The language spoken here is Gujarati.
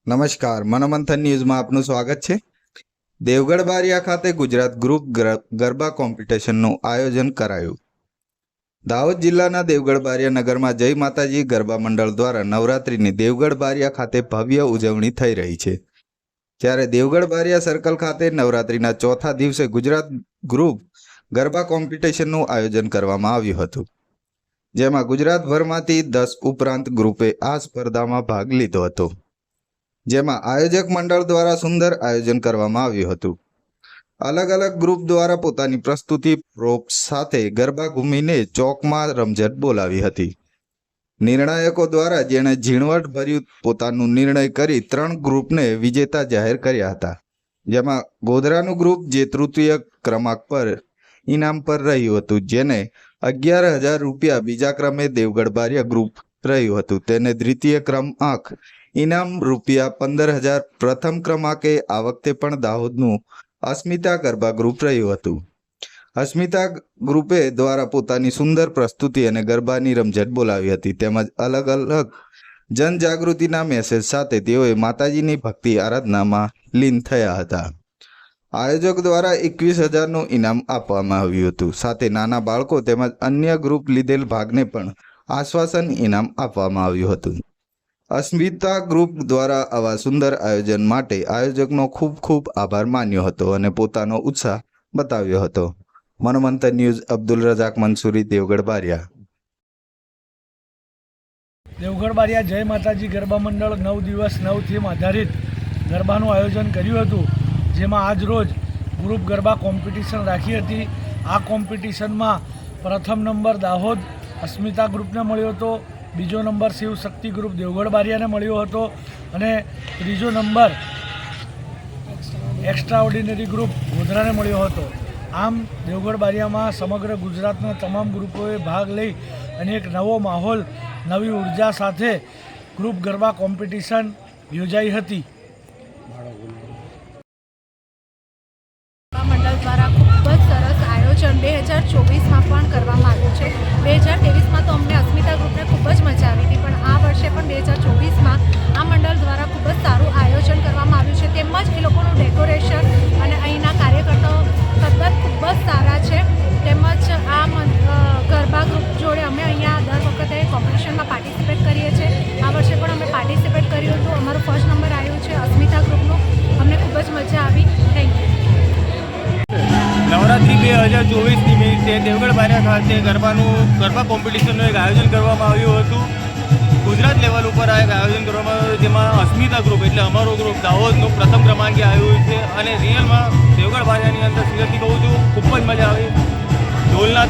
નમસ્કાર, મનોમંથન ન્યૂઝમાં આપનું સ્વાગત છે। દેવગઢ બારિયા ખાતે ગુજરાત ગ્રુપ ગરબા કોમ્પિટિશનનું આયોજન કરાયું। દાહોદ જિલ્લાના દેવગઢ બારિયા નગરમાં જય માતાજી ગરબા મંડળ દ્વારા નવરાત્રિની દેવગઢ બારિયા ખાતે ભવ્ય ઉજવણી થઈ રહી છે। ત્યારે દેવગઢ બારિયા સર્કલ ખાતે નવરાત્રિના ચોથા દિવસે ગુજરાત ગ્રુપ ગરબા કોમ્પિટિશનનું આયોજન કરવામાં આવ્યું હતું, જેમાં ગુજરાતભરમાંથી 10 ઉપરાંત ગ્રુપે આ સ્પર્ધામાં ભાગ લીધો હતો, જેમાં આયોજક મંડળ દ્વારા સુંદર આયોજન કરવામાં આવ્યું હતું। અલગ અલગ ગ્રુપ દ્વારા પોતાની પ્રસ્તુતિ પ્રોપ્સ સાથે ગરબા ઘૂમીને ચોકમાં રમઝટ બોલાવી હતી। નિર્ણાયકો દ્વારા જેણે ઝીણવટભર્યું પોતાનું નિર્ણય કરી 3 ગ્રુપને વિજેતા જાહેર કર્યા હતા, જેમાં ગોધરાનું ગ્રુપ જે તૃતીય ક્રમાંક પર ઇનામ પર રહ્યું હતું, જેને 11,000 રૂપિયા, બીજા ક્રમે દેવગઢ બારિયા ગ્રુપ રહ્યું હતું, તેને દ્વિતીય ક્રમાંક ઇનામ રૂપિયા 15,000। પ્રથમ ક્રમાંકે આ વખતે પણ દાહોદનું અસ્મિતા ગરબા ગ્રુપ રહ્યું હતું। અસ્મિતા ગ્રુપે દ્વારા પોતાની સુંદર પ્રસ્તુતિ અને ગરબાની રમઝટ બોલાવી હતી, તેમજ અલગ અલગ જનજાગૃતિના મેસેજ સાથે તેઓએ માતાજીની ભક્તિ આરાધનામાં લીન થયા હતા। આયોજક દ્વારા 21,000નું ઇનામ આપવામાં આવ્યું હતું, સાથે નાના બાળકો તેમજ અન્ય ગ્રુપ લીધેલ ભાગને પણ આશ્વાસન ઇનામ આપવામાં આવ્યું હતું। અસ્મિતા ગ્રુપ દ્વારા આવા સુંદર આયોજન માટે આયોજકનો ખૂબ ખૂબ આભાર માન્યો હતો અને પોતાનો ઉત્સાહ બતાવ્યો હતો। મનોમંથન ન્યૂઝ, અબ્દુલ રઝાક મંસૂરી, દેવગઢ બારિયા। દેવગઢ બારિયા જય માતાજી ગરબા મંડળ 9 દિવસ 9 થીમ આધારિત ગરબાનું આયોજન કર્યું હતું, જેમાં આજ રોજ ગ્રુપ ગરબા કોમ્પિટિશન રાખી હતી। આ કોમ્પિટિશનમાં પ્રથમ નંબર દાહોદ અસ્મિતા ગ્રુપને મળ્યો હતો, બીજો નંબર શિવ શક્તિ ગ્રુપ દેવગઢ બારિયાને મળ્યો હતો અને ત્રીજો નંબર એક્સ્ટ્રા ઓર્ડિનરી ગ્રુપ ગોધરાને મળ્યો હતો। આમ દેવગઢ બારિયામાં સમગ્ર ગુજરાતના તમામ ગ્રુપોએ ભાગ લઈ અને એક નવો માહોલ, નવી ઉર્જા સાથે ગ્રુપ ગરબા કોમ્પિટિશન યોજાઈ હતી। મંડળ દ્વારા ખૂબ જ સરસ આયોજન 2024માં પણ કરવામાં આવ્યું છે। 2023માં તો અમને અસ્મિતા ગ્રુપને ખૂબ જ મજા આવી હતી, પણ આ વર્ષે પણ 2024માં આ મંડળ દ્વારા ખૂબ જ સારું આયોજન કરવામાં આવ્યું છે, તેમજ એ લોકોનું ડેકોરેશન અને અહીંના કાર્યકર્તાઓ તદ્દન ખૂબ જ સારા છે। તેમજ આ ગરબા ગ્રુપ જોડે અમે અહીંયા દર વખતે કોમ્પિટિશનમાં પાર્ટિસિપેટ કરીએ છીએ। આ વર્ષે પણ અમે પાર્ટિસિપેટ કર્યું હતું, અમારું ફર્સ્ટ નંબર આવ્યું છે અસ્મિતા ગ્રુપનું, અમને ખૂબ જ મજા આવી। Thank you. નવરાત્રિ 2024 નિમિત્તે દેવગઢ બારિયા ખાતે ગરબા કોમ્પિટિશનનું એક આયોજન કરવામાં આવ્યું હતું। ગુજરાત લેવલ ઉપર આ એક આયોજન કરવામાં આવ્યું, જેમાં અસ્મિતા ગ્રુપ એટલે અમારો ગ્રુપ દાહોદનું પ્રથમ ક્રમાંકે આવ્યું છે અને રિયલમાં દેવગઢ બારિયાની અંદર સિરિયસલી કહું છું ખૂબ જ મજા આવી। ઢોલના